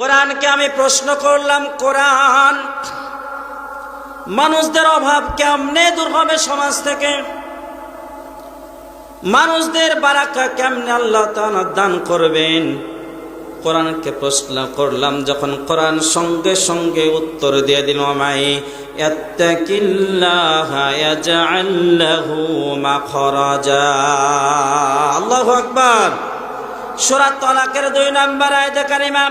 কোরআনকে আমি প্রশ্ন করলাম, কোরআন মানুষদের অভাব কেমনে দূর হবে সমাজ থেকে? মানুষদের বারাকা কেমনে আল্লাহ তাআলা দান করবেন? কোরআনকে প্রশ্ন করলাম, যখন কোরআন সঙ্গে সঙ্গে উত্তর দিয়ে দিল, মাই ইয়াত্তাকিল্লাহা ইয়াজআল লাহু মাখরাজা। আল্লাহু আকবার। সূরা তালাকের 2 নম্বর আয়াতে কারিমা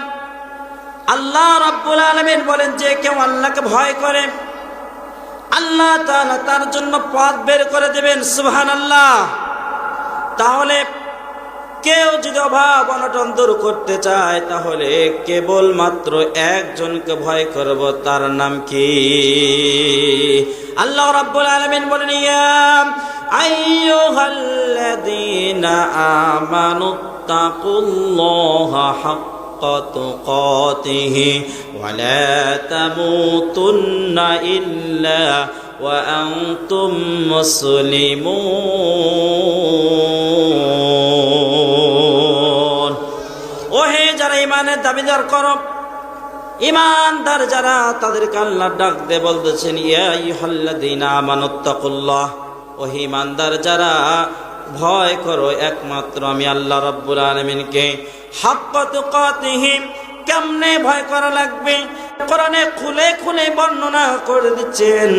আল্লাহ রাব্বুল আলামিন বলেন, যে কেউ আল্লাহকে ভয় করে আল্লাহ তাআলা তার জন্য পথ বের করে দেবেন। সুবহানাল্লাহ। তাহলে কেউ যদি অভাব অনটন দূর করতে চায়, তাহলে কেবলমাত্র একজনকে ভয় করব, তার নাম কি? আল্লাহ রাব্বুল আলামিন বলেন, ইয়া আইয়ুহাল্লাযীনা আমানুত্তাকুল্লাহা হাক্কা তুকাতিহি ওয়া লা তামুতুন্না ইল্লা ওয়া আনতুম মুসলিমুন। ওহে যারা ইমানের দাবিদার করো, ইমানদার যারা, তাদেরকে আল্লাহ ডাক দিয়ে বলতেছেন, ইয়া আইয়ুহাল্লাযীনা আমানুত্তাকুল্লাহ। ওহে ইমানদার যারা, ভয় করো একমাত্র আমি আল্লাহ রাব্বুল আলামিনকে। হাক্কা তুকাতিহি, কেমনে ভয় করা লাগবে কোরআনে খুলে খুলে বর্ণনা করে দিচ্ছেন।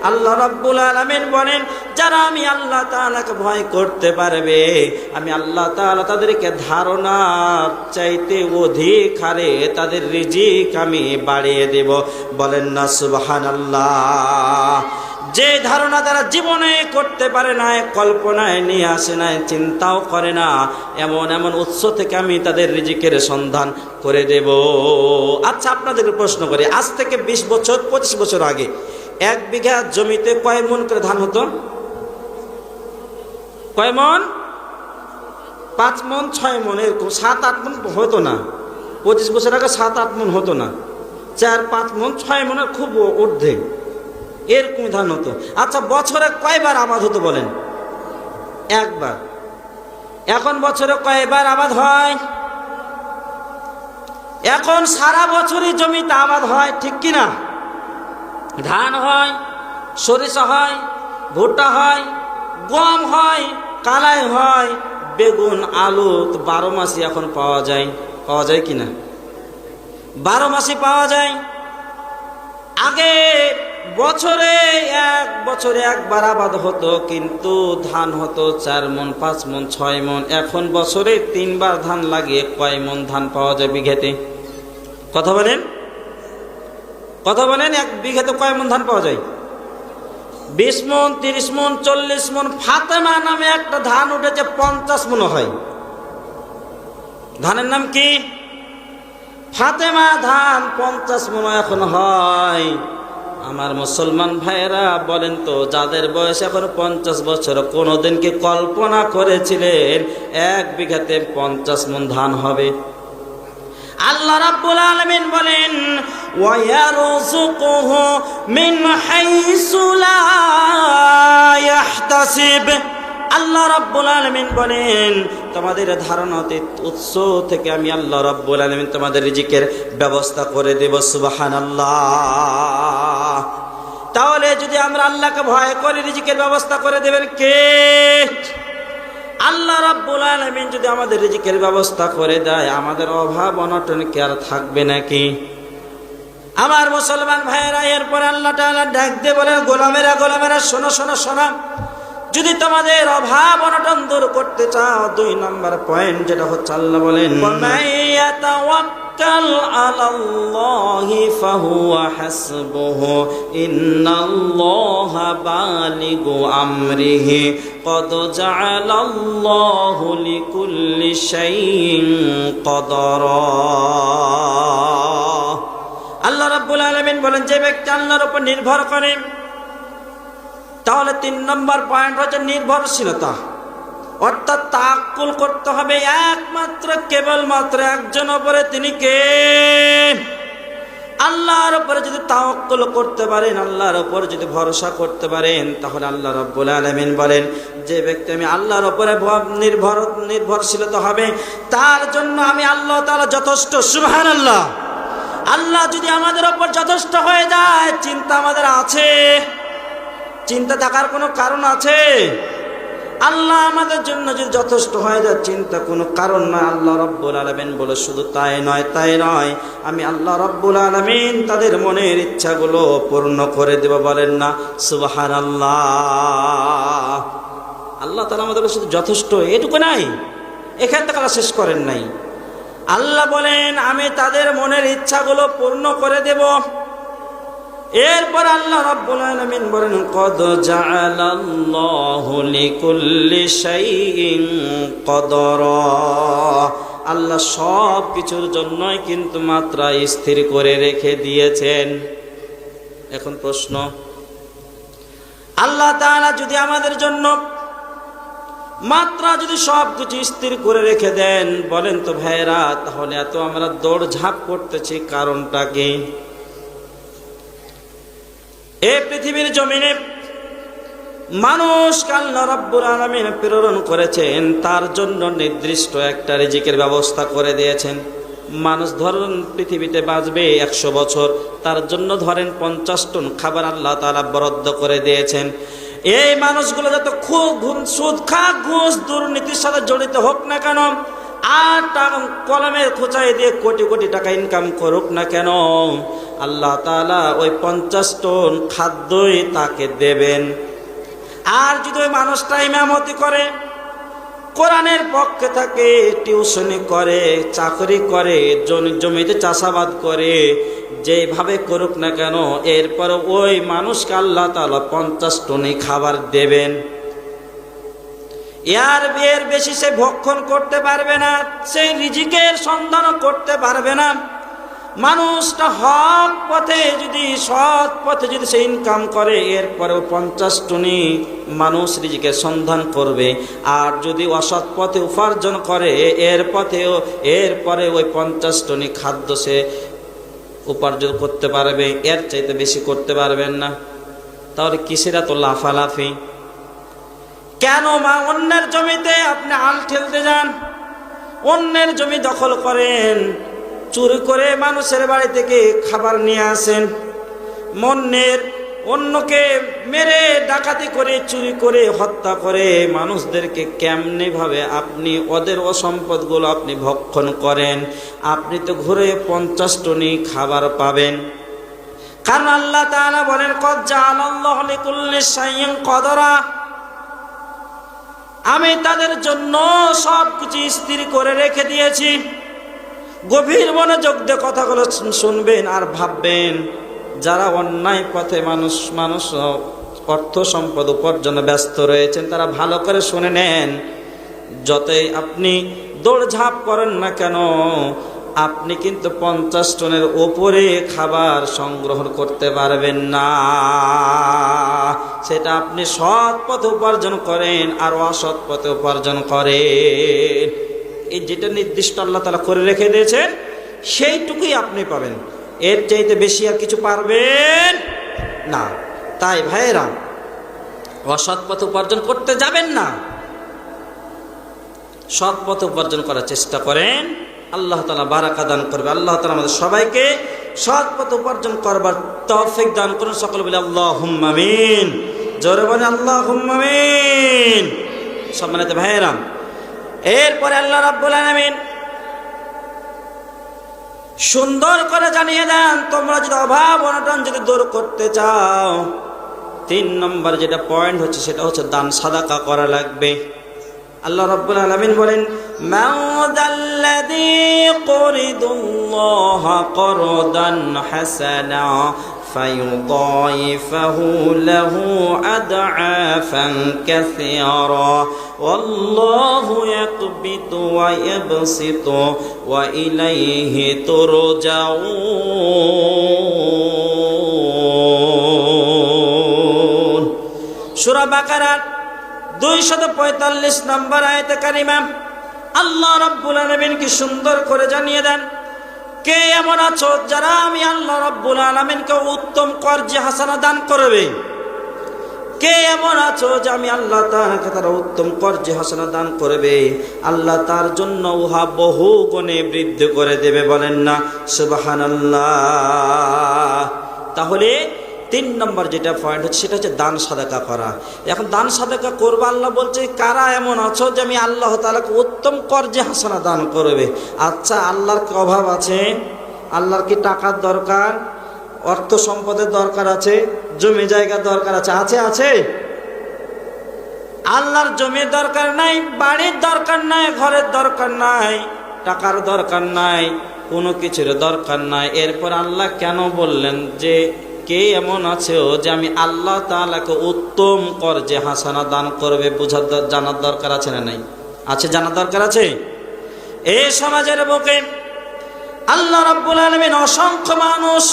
আল্লাহ রাব্বুল আলামিন বলেন, যারা আমি আল্লাহ তাআলাকে ভয় করতে পারবে, আমি আল্লাহ তাআলা তাদেরকে ধারণার চাইতে অধিক হারে তাদের রিজিক আমি বাড়িয়ে দেব। বলেন না সুবহানাল্লাহ। যে ধারণা তারা জীবনে করতে পারে না, কল্পনায় নিয়ে আসে না, চিন্তাও করে না, এমন এমন উৎস থেকে আমি তাদের রিজিকের সন্ধান করে দেব। আচ্ছা, আপনাদেরকে প্রশ্ন করি, আজ থেকে 20 বছর 25 বছর আগে 1 বিঘা জমিতে কয় মণ করে ধান হতো? কয় মণ? 5 মণ 6 মণ, এরকম 7-8 মণ হতো না। 25 বছর আগে 7-8 মণ হতো না, 4-5 মণ 6 মণের খুব ঊর্ধ্বে এরকম ধান হতো। আচ্ছা, বছরে কয়বার আবাদ হতো বলেন? একবার। এখন বছরে কয়বার আবাদ হয়? এখন সারা বছরই জমিতে আবাদ হয়, ঠিক কিনা? ধান হয়, সরিষা হয়, ভুট্টা হয়, গম হয়, কালাই হয়, বেগুন, আলু, 12 মাসই এখন পাওয়া যায়। পাওয়া যায় কিনা? 12 মাসই পাওয়া যায়। আগে বছরে একবার আবাদ হতো, কিন্তু ধান হতো 4 মণ, 5 মণ, 6 মণ। এখন বছরে 3 বার ধান লাগিয়ে কয় মণ ধান পাওয়া যায় বিঘাতে? কথা বলেন, কথা বলেন। 1 বিঘাতে কয় মণ ধান পাওয়া যায়? 20 মণ, 30 মণ, 40 মণ। ফাতেমা নামে একটা ধান উঠেছে, 50 মণ হয়। ধানের নাম কি? ফাতেমা ধান। 50 মণ এখন হয়। আমার মুসলমান ভাইয়েরা, বলেন তো, যাদের বয়স এখন 50 বছর, কোনোদিন কি কল্পনা করেছিলেন 1 বিঘাতে 50 মণ ধান হবে? আল্লাহ রাব্বুল আলামিন বলেন, ওয়া ইয়ারযুকুহু মিন হাইসু লা ইয়াহতাসিব। আল্লাহ রাব্বুল আলামিন বলেন, তোমাদের ধারণাতে উৎস থেকে আমি আল্লাহ রাব্বুল আলামিন তোমাদের রিজিকের ব্যবস্থা করে দেব। সুবহানাল্লাহ। তাহলে যদি আমরা আল্লাহকে ভয় করে রিজিকের ব্যবস্থা করে দেবেন কে? আল্লাহ রাব্বুল আলামিন যদি আমাদের রিজিকের ব্যবস্থা করে দেয়, আমাদের অভাব অনটন কি আর থাকবে নাকি? আমার মুসলমান ভাইয়েরা, এরপর আল্লাহ তাআলা ডাক দিয়ে বলেন, গোলামেরা গোলামেরা, শোনো শোনো শোনো, যদি তোমাদের অভাব অনটন দূর করতে চাও, 2 নম্বর পয়েন্ট যেটা হচ্ছে, আল্লাহ বলেন, ওয়ামাইয়াতাওয়াক্কাল আলাল্লাহি ফাহুয়া হাসবুহু ইন্নাল্লাহা বালিগু আমরিহি কদ জাআলাল্লাহু লিকুল্লি শাইইন কদরা। আল্লাহ রাব্বুল আলামিন বলেন, যে ব্যক্তি আল্লাহর উপর নির্ভর করে, তাহলে 3 নম্বর পয়েন্ট হচ্ছে নির্ভরশীলতা। অর্থাৎ তাওয়াক্কুল করতে হবে একমাত্র কেবলমাত্র একজন উপরে, তিনি কে? আল্লাহর উপরে যদি তাওয়াক্কুল করতে পারেন, আল্লাহর উপর যদি ভরসা করতে পারেন, তাহলে আল্লাহ রাব্বুল আলামিন বলেন, যে ব্যক্তি আমি আল্লাহর উপরে নির্ভরশীলতা হবে, তার জন্য আমি আল্লাহ তাআলা যথেষ্ট। সুবহানাল্লাহ। আল্লাহ যদি আমাদের ওপর যথেষ্ট হয়ে যায়, চিন্তা আমাদের আছে? চিন্তা থাকার কোনো কারণ আছে? আল্লাহ আমাদের জন্য যদি যথেষ্ট হয়ে যায়, চিন্তা কোনো কারণ না। আল্লাহ রাব্বুল আলামিন বলে শুধু তাই নয়, আমি আল্লাহ রাব্বুল আলামিন তাদের মনের ইচ্ছাগুলো পূর্ণ করে দেব। বলেন না সুবহানাল্লাহ। আল্লাহ তাআলা আমাদের শুধু যথেষ্ট এটুকু নাই, এখান থেকে আল্লাহ শেষ করেন নাই। আল্লাহ বলেন আমি তাদের মনের ইচ্ছাগুলো পূর্ণ করে দেব। এরপর আল্লাহ রাব্বুল আলামিন বলেন কদ জাআলাল্লাহু লিকুল্লি শাইইন কদরা। আল্লাহ সব কিছুর জন্যই কিন্তু মাত্রা স্থির করে রেখে দিয়েছেন। এখন প্রশ্ন, আল্লাহ তাআলা যদি আমাদের জন্য মাত্রা যদি সব কিছু স্থির করে রেখে দেন, বলেন তো ভাইরা, তাহলে এত আমরা দৌড়ঝাঁপ করতেছি কারণটা কি? এই পৃথিবীর জমিনে মানুষকে আল্লাহ রাব্বুল আলামিন প্রেরণ করেছেন, তার জন্য নির্দিষ্ট একটা রিজিকের ব্যবস্থা করে দিয়েছেন। মানুষ ধরুন পৃথিবীতে বাঁচবে 100 বছর, তার জন্য ধরেন 50 টন খাবার আল্লাহ তাআলা বরাদ্দ করে দিয়েছেন। এই মানুষগুলো যত সুদ খা, ঘুষ, দুর্নীতির সাথে জড়িত হোক না কেন, আর কলমের খোঁচাই দিয়ে কোটি কোটি টাকা ইনকাম করুক না কেন, আল্লাহ তাআলা ওই 50 টন খাদ্যই তাকে দেবেন। আর যদি ওই মানুষটা ইমামতি করে, কোরআনের পক্ষে থাকে, টিউশনি করে, চাকরি করে, জমিতে চাষাবাদ করে, যেভাবে করুক না কেন, এরপর ওই মানুষকে আল্লাহ তাআলা 50 টনই খাবার দেবেন। এর বেশি সে ভক্ষণ করতে পারবে না, সেই রিজিকের সন্ধানও করতে পারবে না। মানুষটা হক পথে যদি, সৎ পথে যদি সে ইনকাম করে, এরপরেও 50 টনই মানুষ রিজিকের সন্ধান করবে। আর যদি অসৎ পথে উপার্জন করে, এরপরে ওই 50 টনই খাদ্য সে উপার্জন করতে পারবে, এর চাইতে বেশি করতে পারবেন না। তাহলে কিসের এত লাফালাফি? কেন অন্যের জমিতে আপনি আল ঠেলতে যান, অন্যের জমি দখল করেন, চুরি করে মানুষের বাড়ি থেকে খাবার নিয়ে আসেন, অন্যকে মেরে, ডাকাতি করে, চুরি করে, হত্যা করে মানুষদেরকে কেমনে ভাবে আপনি ওদের অসম্পদগুলো আপনি ভক্ষণ করেন? আপনি তো ঘুরে 50 টনই খাবার পাবেন। কারণ আল্লাহ তাআলা বলেন কদ জাআলাল্লাহু লিকুল্লি শাইইন কদরা। আমি তাদের জন্য সব কিছু স্থির করে রেখে দিয়েছি। গভীর মনোযোগ দিয়ে কথাগুলো শুনবেন আর ভাববেন। যারা অন্যায় পথে মানুষ অর্থ সম্পদ উপার্জনে ব্যস্ত রয়েছেন, তারা ভালো করে শুনে নেন। যতই আপনি দৌড়ঝাঁপ করেন না কেন, আপনি কিন্তু 50 টনের ওপরে খাবার সংগ্রহ করতে পারবেন না। সেটা আপনি সৎ পথে উপার্জন করেন আর অসৎ পথে উপার্জন করেন। এই যেটা নির্দিষ্ট আল্লাহ তাআলা করে রেখে দিয়েছেন, সেইটুকুই আপনি পাবেন, এর চাইতে বেশি আর কিছু পারবেন না। তাই ভাইয়েরা, অসৎ পথে উপার্জন করতে যাবেন না, সৎ পথে উপার্জন করার চেষ্টা করেন। আল্লাহ তাআলা বারাকা দান করবে। আল্লাহ তাআলা আমাদের সবাইকে সৎ পথে উপার্জন করবার তৌফিক দান করুন। সকলে বলে আল্লাহুম্মা আমিন। জোরে বলে আল্লাহুম্মা আমিন। সম্মানিত ভাইয়েরা, এরপরে আল্লাহ রাব্বুল আলামিন সুন্দর করে জানিয়ে দেন, তোমরা যদি অভাব অনটন যদি দূর করতে চাও, 3 নম্বর যেটা পয়েন্ট হচ্ছে, সেটা হচ্ছে দান সাদাকা করা লাগবে। আল্লাহ রাব্বুল আলামিন বলেন মাউদাল্লাযী করিদুল্লাহ করদান হাসানা ফায়ুদাইফাহু লাহু আদআফান কাসীরা ওয়াল্লাহু ইয়াকবিতু ওয়া ইয়াবসিতু ওয়া ইলাইহি তুরজাউন। সূরা বাকারার 245 নম্বর আয়াতে কারিমা আল্লাহ রাব্বুল আলামিন কি সুন্দর করে জানিয়ে দেন, কে এমন আছো যারা আমি আল্লাহ রাব্বুল আলামিনকে উত্তম কর্জে হাসানা দান করবে। কে এমন আছো যে আমি আল্লাহ তাআলাকে তারা উত্তম কর্জে হাসানা দান করবে, আল্লাহ তার জন্য উহা বহু গুণে বৃদ্ধি করে দেবে, বলেন না সুবহানাল্লাহ। তাহলে 3 নম্বর যেটা পয়েন্ট হচ্ছে সেটা হচ্ছে দান সাদাকা করা। এখন দান সাদাকা করবো, আল্লাহ বলছে কারা এমন আছো যে আমি আল্লাহ তাআলাকে উত্তম কর্জে হাসানা দান করবে। আচ্ছা, আল্লাহর কি অভাব আছে? আল্লাহর কি টাকার দরকার, অর্থ সম্পদের দরকার আছে, জমি জায়গার দরকার আছে? আছে আছে আল্লাহর জমির দরকার নাই, বাড়ির দরকার নাই, ঘরের দরকার নাই, টাকার দরকার নাই, কোনো কিছুর দরকার নাই। এরপর আল্লাহ কেন বললেন যে কে এমন আছে যে আমি আল্লাহ তাআলাকে উত্তম কর্জে হাসানা দান করবে? বুঝার জানার দরকার আছে না নাই? আছে, জানার দরকার আছে। এই সমাজের বুকে আল্লাহ রাব্বুল আলামিন অসংখ্য মানুষ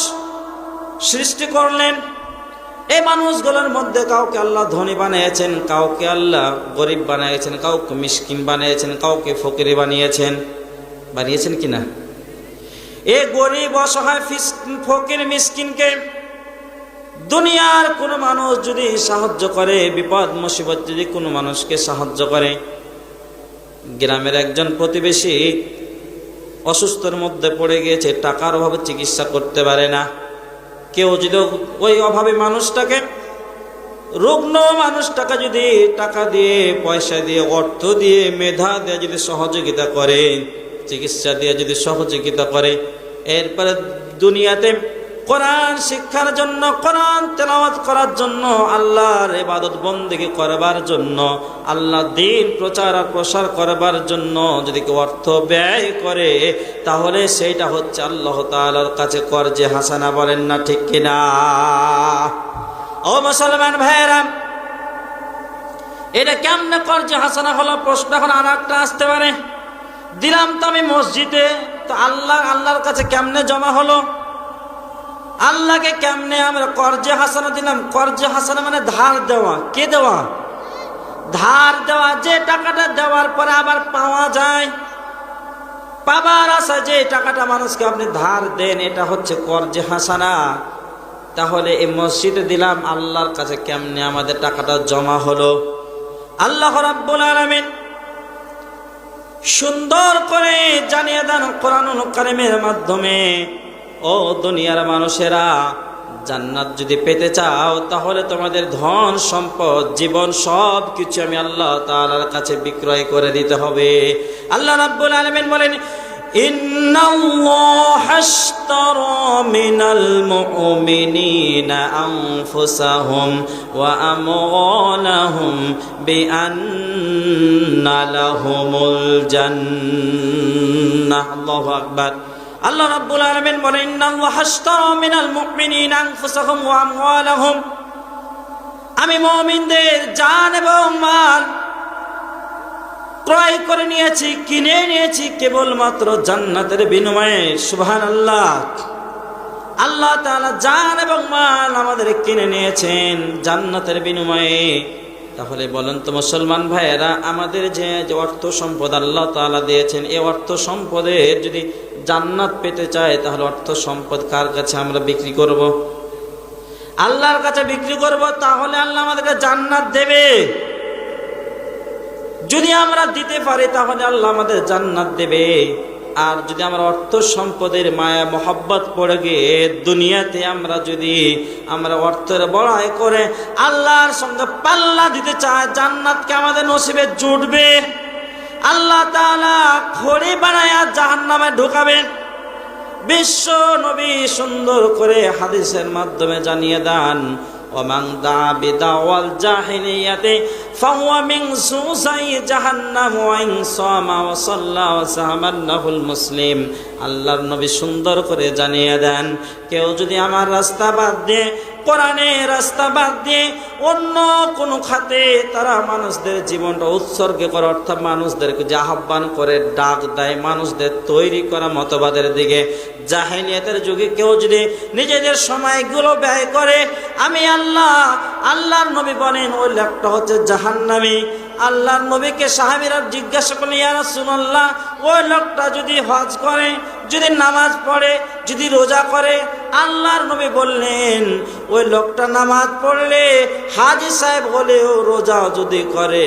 সৃষ্টি করলেন। এই মানুষগুলোর মধ্যে কাউকে আল্লাহ ধনী বানিয়েছেন, কাউকে আল্লাহ গরিব বানিয়েছেন, কাউকে মিসকিন বানিয়েছেন, কাউকে ফকির বানিয়েছেন। বানিয়েছেন কিনা? এই গরিব অসহায় ফকির মিসকিনকে দুনিয়ার কোনো মানুষ যদি সাহায্য করে, বিপদ মুসিবত যদি কোনো মানুষকে সাহায্য করে, গ্রামের একজন প্রতিবেশী অসুস্থর মধ্যে পড়ে গিয়েছে, টাকার অভাবে চিকিৎসা করতে পারে না, কেউ যদি ওই অভাবী মানুষটাকে, রুগ্ন মানুষটাকে যদি টাকা দিয়ে, পয়সা দিয়ে, অর্থ দিয়ে, মেধা দিয়ে যদি সহযোগিতা করে, চিকিৎসা দিয়ে যদি সহযোগিতা করে, এরপরে দুনিয়াতে কোরআন শিক্ষার জন্য, কোরআন তেলাওয়াত করার জন্য, আল্লাহর ইবাদত বন্দেগী করবার জন্য, আল্লাহ দ্বীন প্রচার আর প্রসার করবার জন্য যদি কেউ অর্থ ব্যয় করে, তাহলে সেইটা হচ্ছে আল্লাহ তাআলার কাছে কর্জে হাসানা, বলেন না ঠিক কিনা? ও মুসলমান ভাইয়েরা, এটা কেমনে কর্জে হাসানা হলো? প্রশ্ন এখন আর একটা আসতে পারে, দিলাম তো আমি মসজিদে, তো আল্লাহর কাছে কেমনে জমা হলো? আল্লাহকে কেমনে আমরা কর্জে হাসানা দিলাম? কর্জে হাসানা মানে ধার দেওয়া। কে দেওয়া? ধার দেওয়া। যে টাকাটা দেওয়ার পরে আবার পাওয়া যায়, পাবার আশা যে টাকাটা মানুষকে আপনি ধার দেন, এটা হচ্ছে কর্জে হাসানা। তাহলে এই মসজিদে দিলাম, আল্লাহর কাছে কেমনে আমাদের টাকাটা জমা হলো? আল্লাহ রাব্বুল আলামিন সুন্দর করে জানিয়ে দেন কোরআনুল কারীমের মাধ্যমে, ও দুনিয়ার মানুষেরা, জান্নাত যদি পেতে চাও তাহলে তোমাদের ধন সম্পদ, জীবন, সব কিছু আমি আল্লাহ তাআলার কাছে বিক্রয় করে দিতে হবে। আল্লাহ রাব্বুল আলামিন বলেন, ইন্নাল্লাহা আশতারা মিনাল মুমিনিনা আনফুসাহুম ওয়া আমওয়ালাহুম বিআন্না লাহুমুল জান্নাহ। আল্লাহু আকবার। আল্লাহ রাব্বুল আলামিন বলেন, ইন্নাল্লাহা আশতারা মিনাল মুমিনিনা আনফুসাহুম ওয়া আমওয়ালাহুম, আমি মুমিনদের জান এবং মাল ক্রয় করে নিয়েছি, কিনে নিয়েছি কেবলমাত্র জান্নাতের বিনিময়ে। সুবহানাল্লাহ। আল্লাহ তাআলা জান এবং মাল আমাদের কিনে নিয়েছেন জান্নাতের বিনিময়ে। তাহলে বলেন তো মুসলমান ভাইয়েরা, আমাদের যে অর্থ সম্পদ আল্লাহ তাআলা দিয়েছেন, এই অর্থ সম্পদের যদি জান্নাত পেতে চায়, তাহলে অর্থ সম্পদ কার কাছে আমরা বিক্রি করব? আল্লাহর কাছে বিক্রি করব। তাহলে আল্লাহ আমাদেরকে জান্নাত দেবে। যদি আমরা দিতে পারি তাহলে আল্লাহ আমাদের জান্নাত দেবে। আর যদি আমরা অর্থ সম্পদের মায়া মোহাব্বত পড়ে গিয়ে দুনিয়াতে আমরা অর্থের বড়াই করে আল্লাহর সঙ্গে পাল্লা দিতে চাই, জান্নাতকে আমাদের নসিবে জুটবে। আল্লাহ তাআলা খড়ি বানায়া জাহান্নামে ঢুকাবেন। বিশ্ব নবী সুন্দর করে হাদিসের মাধ্যমে জানিয়ে দেন, ওমান দা বিদাওয়াল জাহিলিয়াতি ফাহুয়া মিন সুসাই জাহান্নাম ওয়া ইন সামা ওয়া সাল্লা ওয়া সাহামান্নাহুল মুসলিম। আল্লাহর নবী সুন্দর করে জানিয়ে দেন, কেউ যদি আমার রাস্তা বাদ দিয়ে, কোরআনের রাস্তা বাদ দিয়ে অন্য কোনো খাতে তারা মানুষদের জীবনটা উৎসর্গ করে, অর্থাৎ মানুষদেরকে যে আহ্বান করে, ডাক দেয় মানুষদের তৈরি করা মতবাদের দিকে, জাহিলিয়াতের যুগে কেউ যদি নিজেদের সময়গুলো ব্যয় করে, আমি আল্লাহর নবী বলেন ওই লোকটা হচ্ছে জাহান্নামী। আল্লাহর নবীকে সাহাবীরা জিজ্ঞাসা করলেন, ইয়া রাসূলুল্লাহ, ওই লোকটা যদি হজ করে, যদি নামাজ পড়ে, যদি রোজা করে, আল্লাহর নবী বললেন ওই লোকটা নামাজ পড়লে হাজী সাহেব হলেও রোজা যদি করে,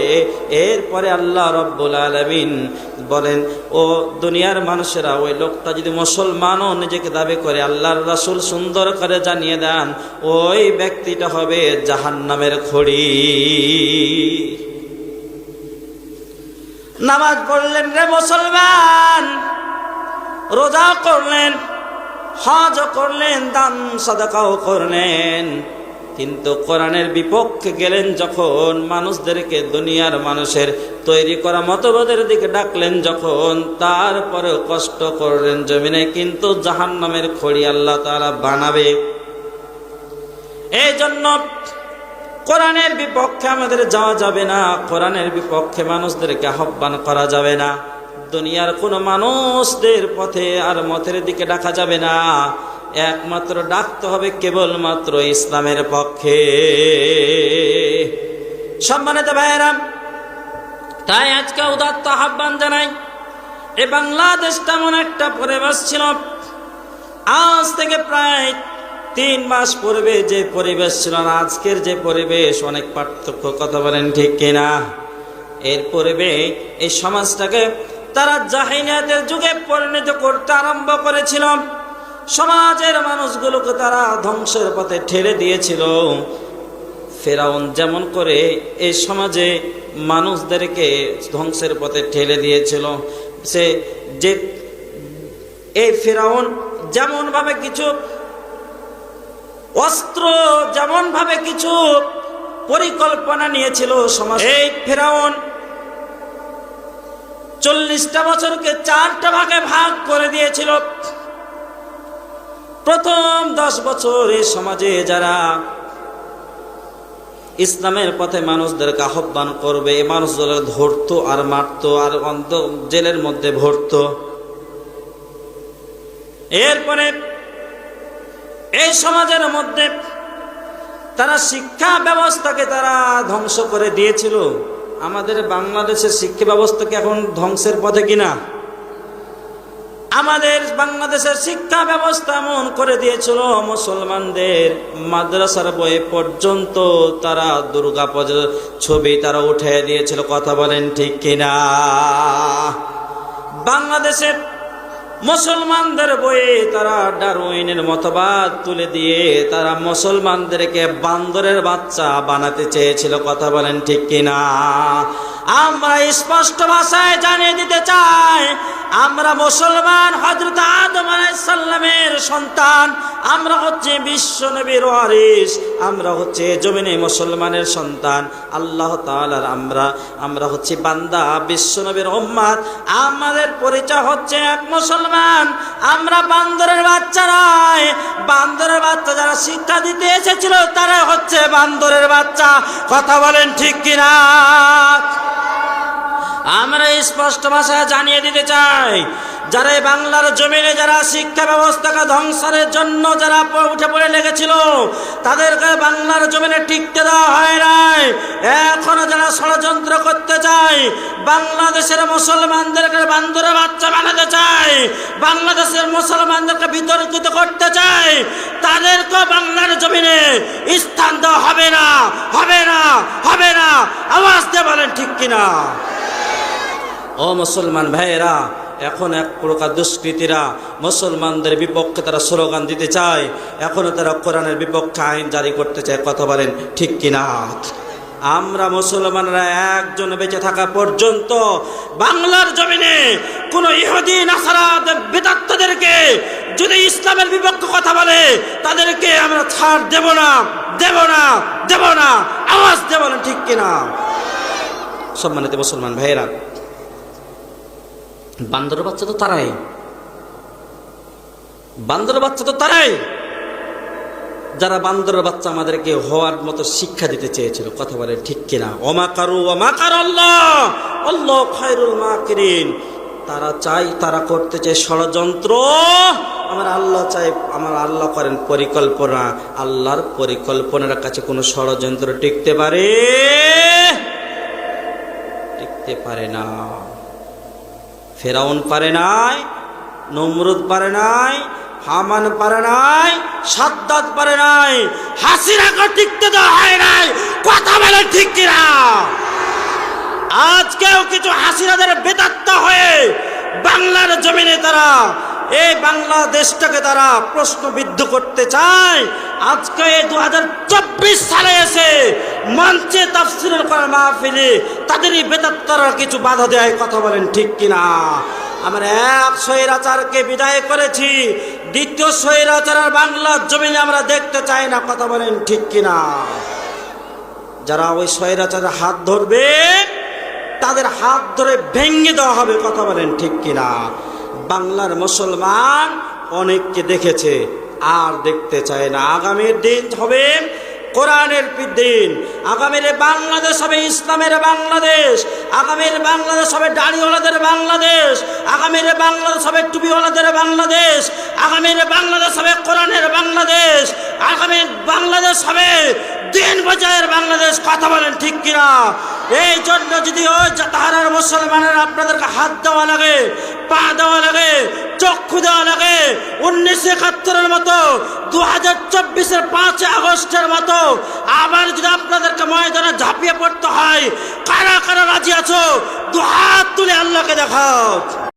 এরপরে আল্লাহ রাব্বুল আলামিন বলেন ও দুনিয়ার মানুষেরা, ওই লোকটা যদি মুসলমানও নিজেকে দাবি করে, আল্লাহর রাসূল সুন্দর করে জানিয়ে দেন ওই ব্যক্তিটা হবে জাহান্নামের খড়ি। নামাজ পড়লেন রে মুসলমান, রোজাও করলেন, হজও করলেন, দান সাদাকাও করলেন, কিন্তু কোরআনের বিপক্ষে গেলেন যখন, মানুষদেরকে দুনিয়ার মানুষের তৈরি করা মতবাদের দিকে ডাকলেন যখন, তারপরে কষ্ট করলেন জমিনে, কিন্তু জাহান্নামের খড়ি আল্লাহ তাআলা বানাবে। এই জন্য কোরআনের বিপক্ষে আমাদের যাওয়া যাবে না, কোরআনের বিপক্ষে মানুষদেরকে আহ্বান করা যাবে না, দুনিয়ার কোনো মানুষদের পথে আর মতের দিকে ডাকা যাবে না, একমাত্র ডাকতে হবে কেবলমাত্র ইসলামের পক্ষে। সম্মানিত ভাইয়েরা, তাই আজকে উদাত্ত আহ্বান জানাই, এই বাংলাদেশটা এমন একটা পরিবেশ ছিল, আজ থেকে প্রায় 3 মাস পূর্বে যে পরিবেশ ছিল না আজকের যে পরিবেশ, অনেক পার্থক্য, কথা বলেন ঠিক কিনা? এর পূর্বে এই সমাজটাকে তারা জাহিলিয়াতের যুগে পরিণত করতে আরম্ভ করেছিল, সমাজের মানুষগুলোকে তারা ধ্বংসের পথে ঠেলে দিয়েছিল। ফেরাউন যেমন করে এই সমাজে মানুষদেরকে ধ্বংসের পথে ঠেলে দিয়েছিল, সে যে এই ফেরাউন যেমন ভাবে কিছু অস্ত্র, যেমন ভাবে কিছু পরিকল্পনা নিয়েছিল সমাজ, এই ফেরাউন 40টা বছরকে 4টা ভাগে ভাগ করে দিয়েছিল। প্রথম 10 বছর এই সমাজে যারা ইসলামের পথে মানুষদেরকে আহ্বান করবে, এই মানুষদের ধরতো আর মারতো আর জেলের মধ্যে ভরতো। এরপরে এই সমাজের মধ্যে তারা শিক্ষা ব্যবস্থাকে তারা ধ্বংস করে দিয়েছিল। আমাদের বাংলাদেশের শিক্ষা ব্যবস্থাকে এখন ধ্বংসের পথে কিনা? আমাদের বাংলাদেশের শিক্ষা ব্যবস্থা এমন করে দিয়েছিল, মুসলমানদের মাদ্রাসার বই পর্যন্ত তারা দুর্গা পূজার ছবি তারা উঠে দিয়েছিল, কথা বলেন ঠিক কিনা? বাংলাদেশের মুসলমানদের বইয়ে তারা ডারউইনের মতবাদ তুলে দিয়ে তারা মুসলমানদেরকে বান্দরের বাচ্চা বানাতে চেয়েছিল, কথা বলেন ঠিক কিনা? আমরা স্পষ্ট ভাষায় জানিয়ে দিতে চাই, আমরা মুসলমান হযরত আদম আলাইহিস সালামের সন্তান, আমরা হচ্ছে বিশ্ব নবীর ওয়ারিস, আমরা হচ্ছে জমিনে মুসলমানের সন্তান, আল্লাহ তাআলার আমরা হচ্ছে বান্দা, বিশ্ব নবীর উম্মত। আমাদের পরিচয় হচ্ছে এক মুসলমান, আমরা বান্দরের বাচ্চা নয়। বান্দরের বাচ্চা যারা শিক্ষা দিতে এসেছিল তারা হচ্ছে বান্দরের বাচ্চা, কথা বলেন ঠিক কিনা? আমরা স্পষ্ট ভাষায় জানিয়ে দিতে চাই, যারা এই বাংলার জমিনে যারা শিক্ষা ব্যবস্থাকে ধ্বংসের জন্য যারা উঠে পড়ে লেগেছিল, তাদেরকে বাংলার জমিনে টিকতে দেওয়া হয় নাই। এখনো যারা ষড়যন্ত্র করতে চায়, বাংলাদেশের মুসলমানদেরকে বান্দরের বাচ্চা বানাতে চায়, বাংলাদেশের মুসলমানদেরকে বিতর্কিত করতে চায়, তাদেরকে বাংলার জমিনে স্থান দেওয়া হবে না, হবে না, হবে না। আওয়াজ দিয়ে বলেন ঠিক কিনা? ও মুসলমান ভাইয়েরা, এখন এক প্রকার দুষ্কৃতীরা মুসলমানদের বিপক্ষে তারা স্লোগান দিতে চায়, এখনো তারা কোরআনের বিপক্ষে আইন জারি করতে চায়, কথা বলেন ঠিক কিনা? আমরা মুসলমানরা একজন বেঁচে থাকা পর্যন্ত বাংলার জমিনে কোন ইহুদি নাসারা বেদাত্তদেরকে যদি ইসলামের বিপক্ষে কথা বলে তাদেরকে আমরা ছাড় দেব না, দেব না, দেব না। আওয়াজ দিয়ে বলেন ঠিক কিনা? সম্মানিত মুসলমান ভাইয়েরা, বান্দর বাচ্চা তো তারাই, বান্দর বাচ্চা তো তারাই যারা বান্দরের বাচ্চা আমাদেরকে হওয়ার মতো শিক্ষা দিতে চেয়েছিল, কথা বলে ঠিক কিনা? ওমা কারু ওমা কার আল্লাহ, আল্লাহ খায়রুল মাকিরিন। তারা চাই, তারা করতে চায় ষড়যন্ত্র, আমার আল্লাহ চাই, আমার আল্লাহ করেন পরিকল্পনা। আল্লাহর পরিকল্পনার কাছে কোনো ষড়যন্ত্র টিকতে পারে? টিকতে পারে না। ফেরাউন পারে নাই, নমরুদ পারে নাই, হামান পারে নাই, সাদ্দাত পারে নাই, হাসিনাকে টিকতে দেওয়া হয় নাই। কথা বলে ঠিক কিনা? আজকেও কিছু হাসিনাদের বেদাত্ত হয়ে বাংলার জমিনে তারা এই বাংলাদেশটাকে তারা প্রশ্নবিদ্ধ করতে চায়। আজকে 2024 সালে এসে মঞ্চে তাফসীরের কোরআন মাহফিলে তাদেরই বেদাত্তরা কিছু বাধা দেয়। কথা বলেন ঠিক কিনা? আমরা এক স্বৈরাচারকে বিদায় করেছি, দ্বিতীয় স্বৈরাচার বাংলার জমিনে আমরা দেখতে চাই না। কথা বলেন ঠিক কিনা? যারা ওই স্বৈরাচারের হাত ধরবে তাদের হাত ধরে ভেঙে দেওয়া হবে। কথা বলেন ঠিক কিনা? বাংলার মুসলমান অনেককে দেখেছে, আর দেখতে চায় না। আগামীর দিন হবে কোরআনের দিন, আগামীর বাংলাদেশ হবে ইসলামের বাংলাদেশ, আগামীর বাংলাদেশ হবে দাড়িওয়ালাদের বাংলাদেশ, আগামীর বাংলাদেশ হবে টুপিওয়ালাদের বাংলাদেশ, আগামীর বাংলাদেশ হবে কোরআনের বাংলাদেশ, আগামীর বাংলাদেশ হবে দিন বজায়ের বাংলাদেশ। কথা বলেন ঠিক কিনা? এই জন্য যদি তাহার মুসলমানের আপনাদেরকে হাত দেওয়া লাগে, পা দেওয়া লাগে, চক্ষু দেওয়া লাগে, 1971-এর মতো 2024-এর 5 আগস্টের মতো আবার যদি আপনাদেরকে ময়দানে ঝাঁপিয়ে পড়তে হয়, কারা কারা রাজি আছো? 2 হাত তুলে আল্লাহকে দেখাও।